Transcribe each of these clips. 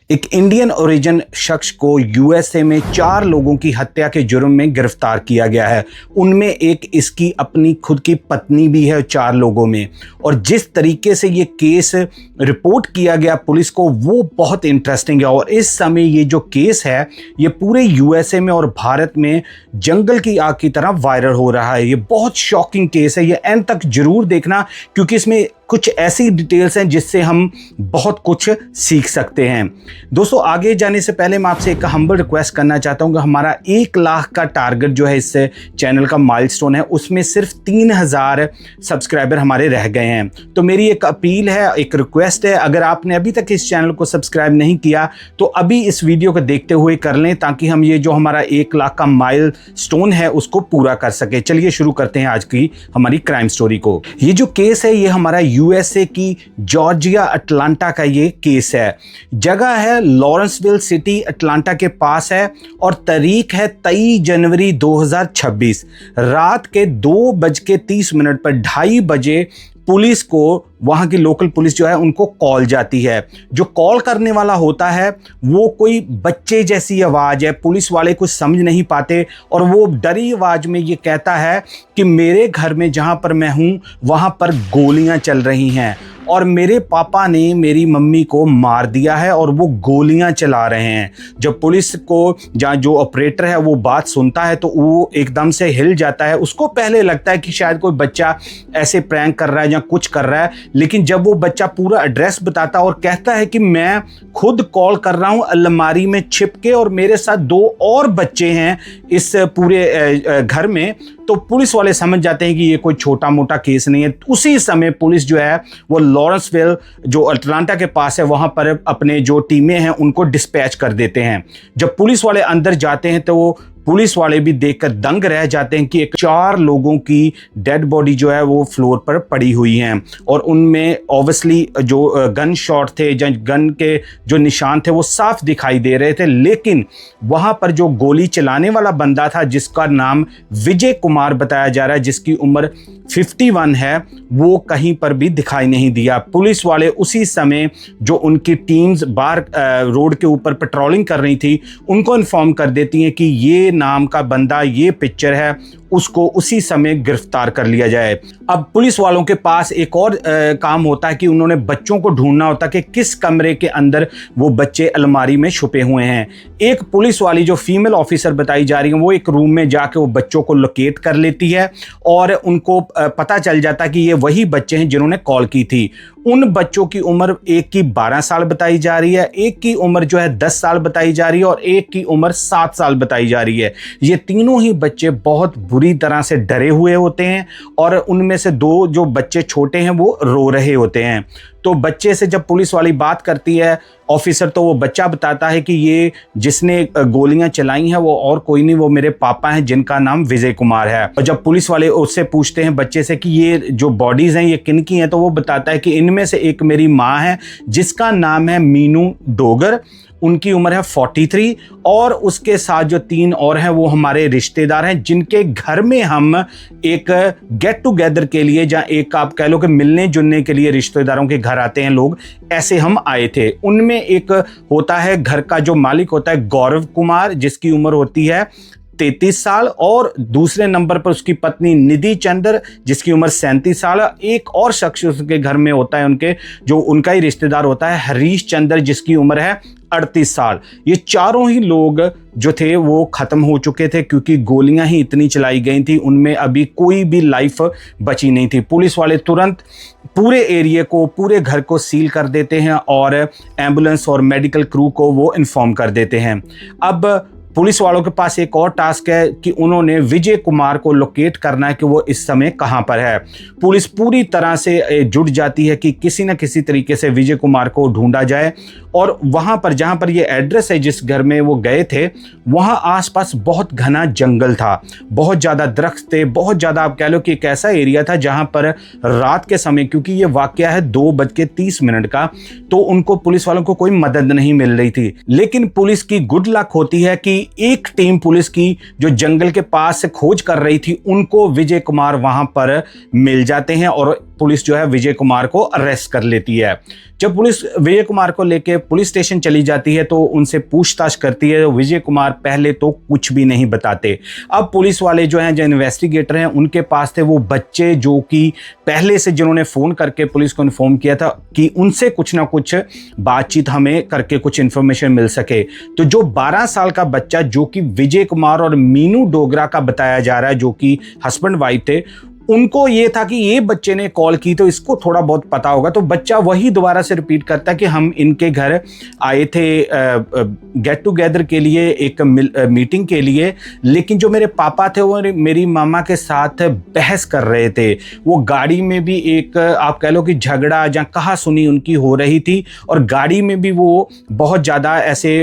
एक Indian origin शख्स को यूएसए में 4 लोगों की हत्या के जुर्म में गिरफ्तार किया गया है। उनमें एक इसकी अपनी खुद की पत्नी भी है 4 लोगों में। और जिस तरीके से ये केस रिपोर्ट किया गया पुलिस को वो बहुत इंटरेस्टिंग है। और इस समय ये जो केस है ये पूरे यूएसए में और भारत में जंगल की आग की तरह वायरल हो रहा है। ये बहुत शॉकिंग केस है, ये एंड तक जरूर देखना क्योंकि इसमें कुछ ऐसी डिटेल्स हैं जिससे हम बहुत कुछ सीख सकते हैं। दोस्तों आगे जाने से पहले मैं आपसे एक हम्बल रिक्वेस्ट करना चाहता हूं कि हमारा 1 लाख का टारगेट जो है इस चैनल का माइलस्टोन है, उसमें सिर्फ 3000 सब्सक्राइबर हमारे रह गए हैं। तो मेरी एक अपील है, एक रिक्वेस्ट है, अगर आपने अभी तक इस चैनल को सब्सक्राइब नहीं किया तो अभी इस वीडियो को देखते हुए कर लें ताकि हम ये जो हमारा 1 लाख का माइलस्टोन है उसको पूरा कर सके। चलिए शुरू करते हैं आज की हमारी क्राइम स्टोरी को। ये जो केस है ये हमारा यूएसए की जॉर्जिया अटलांटा का ये केस है। जगह है लॉरेंसविल सिटी अटलांटा के पास है और तारीख है 23 जनवरी 2026। रात के 2:30 पर 2:30 बजे पुलिस को, वहाँ की लोकल पुलिस जो है उनको कॉल जाती है। जो कॉल करने वाला होता है वो कोई बच्चे जैसी आवाज़ है, पुलिस वाले कुछ समझ नहीं पाते और वो डरी आवाज़ में ये कहता है कि मेरे घर में जहाँ पर मैं हूँ वहाँ पर गोलियाँ चल रही हैं और मेरे पापा ने मेरी मम्मी को मार दिया है और वो गोलियां चला रहे हैं। जब पुलिस को जहाँ जो ऑपरेटर है वो बात सुनता है तो वो एकदम से हिल जाता है। उसको पहले लगता है कि शायद कोई बच्चा ऐसे प्रैंक कर रहा है या कुछ कर रहा है, लेकिन जब वो बच्चा पूरा एड्रेस बताता और कहता है कि मैं खुद कॉल कर रहा हूँ अलमारी में छिप के और मेरे साथ 2 और बच्चे हैं इस पूरे घर में, तो पुलिस वाले समझ जाते हैं कि ये कोई छोटा मोटा केस नहीं है। उसी समय पुलिस जो है वो लॉरेंसविल जो अटलांटा के पास है वहाँ पर अपने जो टीमें हैं उनको डिस्पैच कर देते हैं। जब पुलिस वाले अंदर जाते हैं तो वो पुलिस वाले भी देखकर दंग रह जाते हैं कि 4 लोगों की डेड बॉडी जो है वो फ्लोर पर पड़ी हुई हैं और उनमें ऑब्वियसली जो गन शॉट थे, गन के जो निशान थे वो साफ दिखाई दे रहे थे। लेकिन वहाँ पर जो गोली चलाने वाला बंदा था जिसका नाम विजय कुमार बताया जा रहा है, जिसकी उम्र 51 है, वो कहीं पर भी दिखाई नहीं दिया। पुलिस वाले उसी समय जो उनकी टीम्स बाहर रोड के ऊपर पेट्रोलिंग कर रही थी उनको इन्फॉर्म कर देती हैं कि ये नाम का बंदा, ये पिक्चर है, उसको उसी समय गिरफ्तार कर लिया जाए। अब पुलिस वालों के पास एक और काम होता है कि उन्होंने बच्चों को ढूंढना होता है कि किस कमरे के अंदर वो बच्चे अलमारी में छुपे हुए हैं। एक पुलिस वाली जो फीमेल ऑफिसर बताई जा रही है वो एक रूम में जाके वो बच्चों को लोकेट कर लेती है और उनको पता चल जाता है कि ये वही बच्चे हैं जिन्होंने कॉल की थी। उन बच्चों की उम्र एक की 12 साल बताई जा रही है, एक की उम्र जो है 10 साल बताई जा रही है और एक की उम्र 7 साल बताई जा रही है। ये तीनों ही बच्चे बहुत बुरी तरह से डरे हुए होते हैं और उनमें से 2 जो बच्चे छोटे हैं वो रो रहे होते हैं। तो बच्चे से जब पुलिस वाली बात करती है ऑफिसर तो वो बच्चा बताता है कि ये जिसने गोलियां चलाई हैं वो और कोई नहीं, वो मेरे पापा हैं जिनका नाम विजय कुमार है। और जब पुलिस वाले उससे पूछते हैं बच्चे से कि ये जो बॉडीज हैं ये किन की हैं, तो वो बताता है कि इनमें से एक मेरी माँ है जिसका नाम है मीनू डोगर, उनकी उम्र है 43 और उसके साथ जो 3 और हैं वो हमारे रिश्तेदार हैं जिनके घर में हम एक गेट टुगेदर के लिए, जहाँ एक आप कह लो कि मिलने जुलने के लिए रिश्तेदारों के घर आते हैं लोग, ऐसे हम आए थे। उनमें एक होता है घर का जो मालिक होता है गौरव कुमार जिसकी उम्र होती है 33 साल और दूसरे नंबर पर उसकी पत्नी निधि चंद्र जिसकी उम्र 37 साल। एक और शख्स उसके घर में होता है, उनके जो उनका ही रिश्तेदार होता है हरीश चंद्र जिसकी उम्र है 38 साल। ये चारों ही लोग जो थे वो खत्म हो चुके थे क्योंकि गोलियां ही इतनी चलाई गई थी, उनमें अभी कोई भी लाइफ बची नहीं थी। पुलिस वाले तुरंत पूरे एरिया को, पूरे घर को सील कर देते हैं और एम्बुलेंस और मेडिकल क्रू को वो इन्फॉर्म कर देते हैं। अब पुलिस वालों के पास एक और टास्क है कि उन्होंने विजय कुमार को लोकेट करना है कि वो इस समय कहां पर है। पुलिस पूरी तरह से जुट जाती है कि किसी न किसी तरीके से विजय कुमार को ढूंढा जाए और वहां पर जहां पर ये एड्रेस है जिस घर में वो गए थे वहां आसपास बहुत घना जंगल था, बहुत ज़्यादा दरख्त थे, बहुत ज़्यादा आप कह लो कि एक ऐसा एरिया था जहां पर रात के समय, क्योंकि ये वाकया है 2:30 का, तो उनको पुलिस वालों को कोई मदद नहीं मिल रही थी। लेकिन पुलिस की गुड लक होती है कि एक टीम पुलिस की जो जंगल के पास से खोज कर रही थी उनको विजय कुमार वहां पर मिल जाते हैं और पुलिस जो है विजय कुमार को अरेस्ट कर लेती है। जब पुलिस विजय कुमार को लेके पुलिस स्टेशन चली जाती है तो उनसे पूछताछ करती है। विजय कुमार पहले तो कुछ भी नहीं बताते। अब पुलिस वाले जो हैं, जो इन्वेस्टिगेटर हैं, उनके पास थे वो बच्चे जो कि पहले से जिन्होंने फ़ोन करके पुलिस को इन्फॉर्म किया था कि उनसे कुछ ना कुछ बातचीत हमें करके कुछ इन्फॉर्मेशन मिल सके। तो जो 12 साल का बच्चा जो कि विजय कुमार और मीनू डोगरा का बताया जा रहा है, जो कि हस्बैंड वाइफ थे, उनको ये था कि ये बच्चे ने कॉल की तो इसको थोड़ा बहुत पता होगा। तो बच्चा वही दोबारा से रिपीट करता है कि हम इनके घर आए थे गेट टुगेदर के लिए, एक मीटिंग के लिए, लेकिन जो मेरे पापा थे वो मेरी मामा के साथ बहस कर रहे थे। वो गाड़ी में भी एक आप कह लो कि झगड़ा या कहा सुनी उनकी हो रही थी, और गाड़ी में भी वो बहुत ज़्यादा ऐसे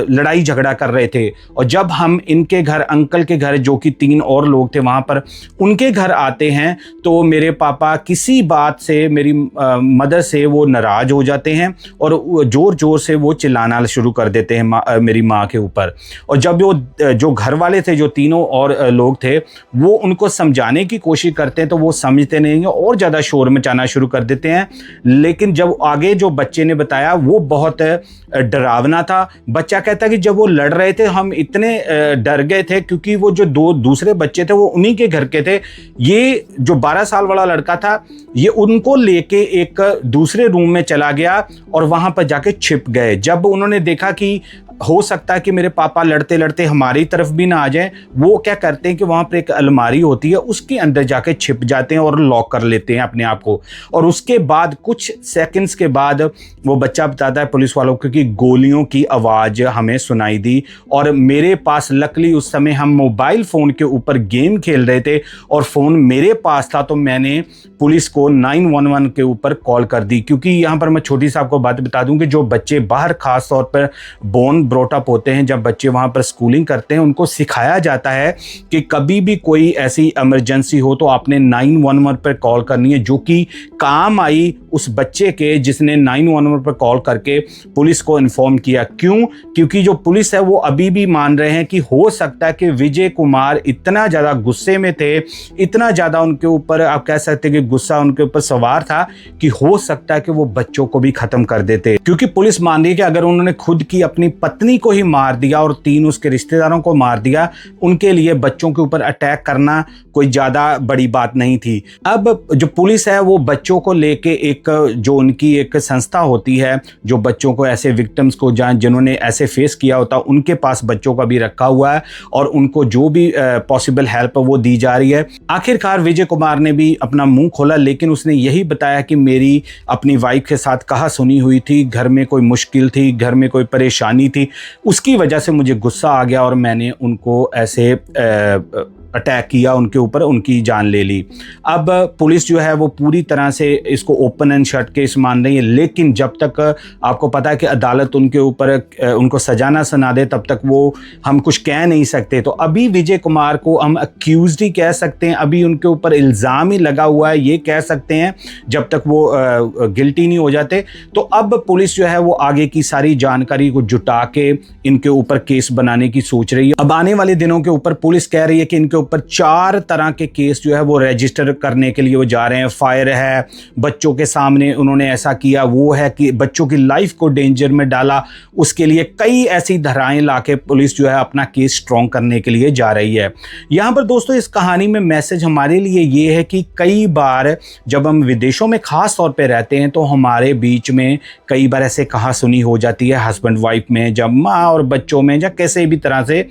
लड़ाई झगड़ा कर रहे थे। और जब हम इनके घर, अंकल के घर, जो कि 3 और लोग थे वहाँ पर, उनके घर आते हैं तो मेरे पापा किसी बात से मेरी मदर से वो नाराज हो जाते हैं और जोर जोर से वो चिल्लाना शुरू कर देते हैं मेरी माँ के ऊपर। और जब वो जो घर वाले थे, जो तीनों और लोग थे, वो उनको समझाने की कोशिश करते हैं तो वो समझते नहीं हैं और ज़्यादा शोर मचाना शुरू कर देते हैं। लेकिन जब आगे जो बच्चे ने बताया वो बहुत डरावना था। बच्चा कहता है कि जब वो लड़ रहे थे हम इतने डर गए थे, क्योंकि वो जो 2 दूसरे बच्चे थे वो उन्हीं के घर के थे। ये जो 12 साल वाला लड़का था, ये उनको लेके एक दूसरे रूम में चला गया और वहां पर जाके छिप गए। जब उन्होंने देखा कि हो सकता है कि मेरे पापा लड़ते लड़ते हमारी तरफ भी ना आ जाएं, वो क्या करते हैं कि वहाँ पर एक अलमारी होती है, उसके अंदर जाके छिप जाते हैं और लॉक कर लेते हैं अपने आप को। और उसके बाद कुछ सेकंड्स के बाद वो बच्चा बताता है पुलिस वालों को कि गोलियों की आवाज़ हमें सुनाई दी, और मेरे पास लकली उस समय हम मोबाइल फ़ोन के ऊपर गेम खेल रहे थे और फ़ोन मेरे पास था, तो मैंने पुलिस को 911 के ऊपर कॉल कर दी। क्योंकि यहाँ पर मैं छोटी सी आपको बात बता दूँ कि जो बच्चे बाहर ख़ास तौर पर बोर्न ब्रॉटअप होते हैं, जब बच्चे वहाँ पर स्कूलिंग करते हैं, उनको सिखाया जाता है कि कभी भी कोई ऐसी इमरजेंसी हो तो आपने 911 पर कॉल करनी है, जो कि काम आई उस बच्चे के जिसने 911 पर कॉल करके पुलिस को इन्फॉर्म किया। क्यों? क्योंकि जो पुलिस है वो अभी भी मान रहे हैं कि हो सकता है कि विजय कुमार इतना ज़्यादा गुस्से में थे, इतना ज़्यादा उनके ऊपर आप कह सकते हैं कि गुस्सा उनके ऊपर सवार था, कि हो सकता है कि वो बच्चों को भी ख़त्म कर देते। क्योंकि पुलिस मान रही है कि अगर उन्होंने खुद की अपनी पत्नी को ही मार दिया और 3 उसके रिश्तेदारों को मार दिया, उनके लिए बच्चों के ऊपर अटैक करना कोई ज़्यादा बड़ी बात नहीं थी। अब जो पुलिस है वो बच्चों को लेके एक जो उनकी एक संस्था होती है, जो बच्चों को, ऐसे विक्टिम्स को जिन्होंने ऐसे फेस किया होता, उनके पास बच्चों का भी रखा हुआ है और उनको जो भी पॉसिबल हेल्प वो दी जा रही है। आखिरकार विजय कुमार ने भी अपना मुंह खोला, लेकिन उसने यही बताया कि मेरी अपनी वाइफ के साथ कहा सुनी हुई थी, घर में कोई मुश्किल थी, घर में कोई परेशानी थी, उसकी वजह से मुझे गुस्सा आ गया और मैंने उनको ऐसे अटैक किया उनके ऊपर, उनकी जान ले ली। अब पुलिस जो है वो पूरी तरह से इसको ओपन एंड शट केस मान रही है, लेकिन जब तक आपको पता है कि अदालत उनके ऊपर उनको सजा ना सुना दे तब तक वो हम कुछ कह नहीं सकते। तो अभी विजय कुमार को हम अक्यूज्ड ही कह सकते हैं, अभी उनके ऊपर इल्ज़ाम ही लगा हुआ है, ये कह सकते हैं, जब तक वो गिल्टी नहीं हो जाते। तो अब पुलिस जो है वो आगे की सारी जानकारी को जुटा के इनके ऊपर केस बनाने की सोच रही है। अब आने वाले दिनों के ऊपर पुलिस कह रही है कि इनके ऊपर 4 तरह के केस जो है वो रजिस्टर करने के लिए वो जा रहे हैं। फायर है, बच्चों के सामने उन्होंने ऐसा किया, वो है कि बच्चों की लाइफ को डेंजर में डाला, उसके लिए कई ऐसी धाराएं लाके पुलिस जो है अपना केस स्ट्रॉन्ग करने के लिए जा रही है। यहाँ पर दोस्तों इस कहानी में मैसेज हमारे लिए ये है कि कई बार जब हम विदेशों में खास तौर पे रहते हैं तो हमारे बीच में कई बार ऐसे कहा सुनी हो जाती है, हस्बैंड वाइफ में, जब माँ और बच्चों में, या कैसे भी तरह से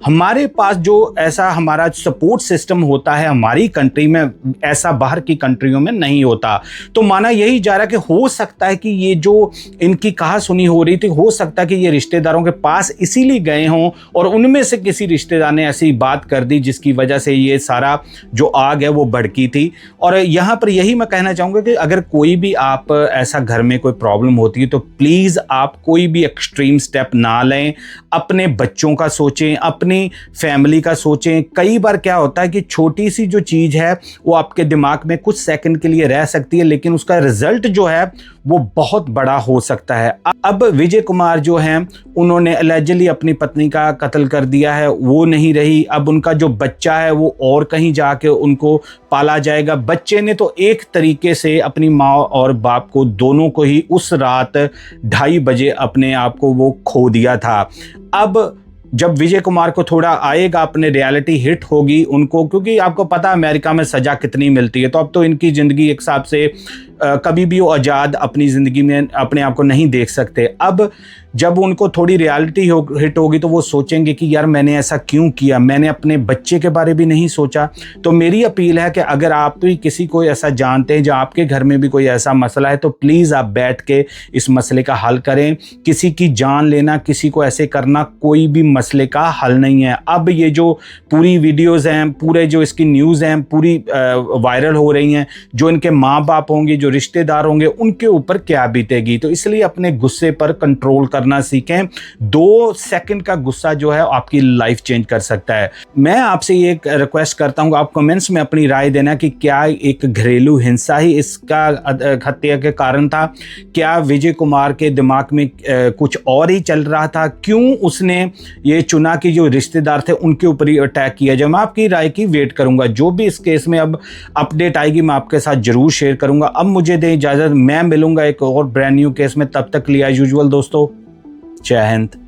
हमारे पास जो ऐसा हमारा सपोर्ट सिस्टम होता है हमारी कंट्री में, ऐसा बाहर की कंट्रियों में नहीं होता। तो माना यही जा रहा कि हो सकता है कि ये जो इनकी कहा सुनी हो रही थी, हो सकता है कि ये रिश्तेदारों के पास इसीलिए गए हों और उनमें से किसी रिश्तेदार ने ऐसी बात कर दी जिसकी वजह से ये सारा जो आग है वो भड़की थी। और यहाँ पर यही मैं कहना चाहूँगा कि अगर कोई भी आप ऐसा घर में कोई प्रॉब्लम होती है तो प्लीज़ आप कोई भी एक्सट्रीम स्टेप ना लें, अपने बच्चों का सोचें, अपनी फैमिली का सोचें। कई बार क्या होता है कि छोटी सी जो चीज़ है वो आपके दिमाग में कुछ सेकंड के लिए रह सकती है, लेकिन उसका रिजल्ट जो है वो बहुत बड़ा हो सकता है। अब विजय कुमार जो हैं उन्होंने अलेजली अपनी पत्नी का कत्ल कर दिया है, वो नहीं रही। अब उनका जो बच्चा है वो और कहीं जाके उनको पाला जाएगा। बच्चे ने तो एक तरीके से अपनी माँ और बाप को, दोनों को ही उस रात 2:30 बजे अपने आप को वो खो दिया था। अब जब विजय कुमार को थोड़ा आएगा, अपने रियलिटी हिट होगी उनको, क्योंकि आपको पता है अमेरिका में सज़ा कितनी मिलती है, तो अब तो इनकी ज़िंदगी एक हिसाब से कभी भी वो आज़ाद अपनी ज़िंदगी में अपने आप को नहीं देख सकते। अब जब उनको थोड़ी रियलिटी हिट होगी तो वो सोचेंगे कि यार मैंने ऐसा क्यों किया, मैंने अपने बच्चे के बारे भी नहीं सोचा। तो मेरी अपील है कि अगर आप भी किसी को ऐसा जानते हैं, जो आपके घर में भी कोई ऐसा मसला है, तो प्लीज़ आप बैठ के इस मसले का हल करें। किसी की जान लेना, किसी को ऐसे करना कोई भी मसले का हल नहीं है। अब ये जो पूरी वीडियोज़ हैं, पूरे जो इसकी न्यूज़ हैं, पूरी वायरल हो रही हैं, जो इनके माँ बाप होंगे, जो रिश्तेदार होंगे, उनके ऊपर क्या बीतेगी। तो इसलिए अपने गुस्से पर कंट्रोल करना सीखें। 2 सेकंड का गुस्सा जो है आपकी लाइफ चेंज कर सकता है। मैं आपसे ये एक रिक्वेस्ट करता हूँ, आप कमेंट्स में अपनी राय देना कि क्या एक घरेलू हिंसा ही इसका हत्या के कारण था, क्या विजय कुमार के दिमाग में कुछ और ही चल रहा था, क्यों उसने ये चुना कि जो रिश्तेदार थे उनके ऊपर ही अटैक किया जाए। मैं आपकी राय की वेट करूंगा। जो भी इस केस में अब अपडेट आएगी मैं आपके साथ जरूर शेयर करूंगा। अब मुझे दें इजाजत, मैं मिलूंगा एक और ब्रांड न्यू केस में। तब तक लिया यूजुअल दोस्तों, जय हिंद।